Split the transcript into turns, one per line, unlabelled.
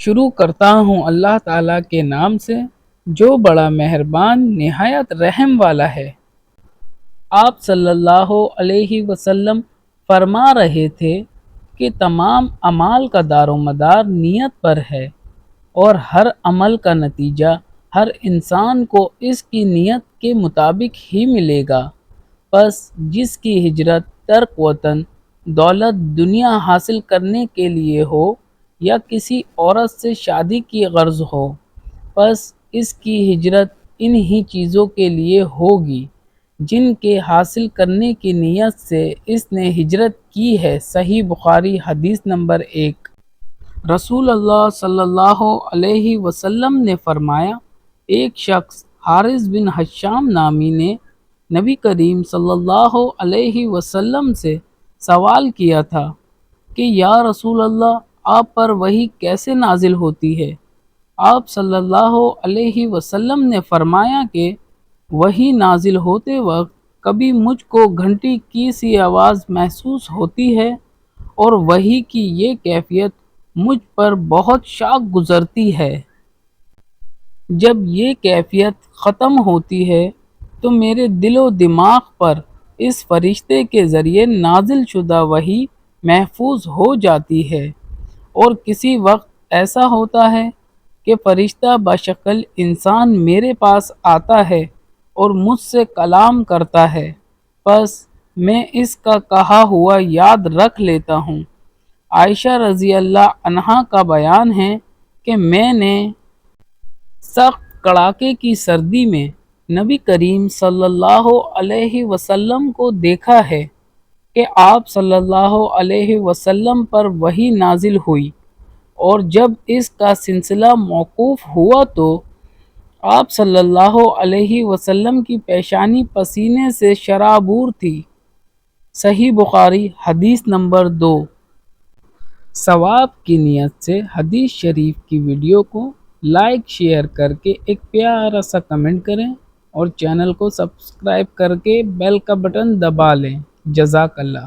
شروع کرتا ہوں اللہ تعالیٰ کے نام سے جو بڑا مہربان نہایت رحم والا ہے۔ آپ صلی اللہ علیہ وسلم فرما رہے تھے کہ تمام اعمال کا دار و مدار نیت پر ہے، اور ہر عمل کا نتیجہ ہر انسان کو اس کی نیت کے مطابق ہی ملے گا۔ پس جس کی ہجرت ترک وطن دولت دنیا حاصل کرنے کے لیے ہو یا کسی عورت سے شادی کی غرض ہو، پس اس کی ہجرت انہی چیزوں کے لیے ہوگی جن کے حاصل کرنے کی نیت سے اس نے ہجرت کی ہے۔ صحیح بخاری حدیث نمبر 1۔ رسول اللہ صلی اللہ علیہ وسلم نے فرمایا، ایک شخص حارث بن حشام نامی نے نبی کریم صلی اللہ علیہ وسلم سے سوال کیا تھا کہ یا رسول اللہ، آپ پر وحی کیسے نازل ہوتی ہے؟ آپ صلی اللہ علیہ وسلم نے فرمایا کہ وحی نازل ہوتے وقت کبھی مجھ کو گھنٹی کی سی آواز محسوس ہوتی ہے، اور وحی کی یہ کیفیت مجھ پر بہت شاق گزرتی ہے۔ جب یہ کیفیت ختم ہوتی ہے تو میرے دل و دماغ پر اس فرشتے کے ذریعے نازل شدہ وحی محفوظ ہو جاتی ہے، اور کسی وقت ایسا ہوتا ہے کہ فرشتہ بشکل انسان میرے پاس آتا ہے اور مجھ سے کلام کرتا ہے، پس میں اس کا کہا ہوا یاد رکھ لیتا ہوں۔ عائشہ رضی اللہ عنہا کا بیان ہے کہ میں نے سخت کڑاکے کی سردی میں نبی کریم صلی اللہ علیہ وسلم کو دیکھا ہے کہ آپ صلی اللہ علیہ وسلم پر وحی نازل ہوئی، اور جب اس کا سلسلہ موقوف ہوا تو آپ صلی اللہ علیہ وسلم کی پیشانی پسینے سے شرابور تھی۔ صحیح بخاری حدیث نمبر 2۔ ثواب کی نیت سے حدیث شریف کی ویڈیو کو لائک شیئر کر کے ایک پیارا سا کمنٹ کریں، اور چینل کو سبسکرائب کر کے بیل کا بٹن دبا لیں۔ جزاک اللہ۔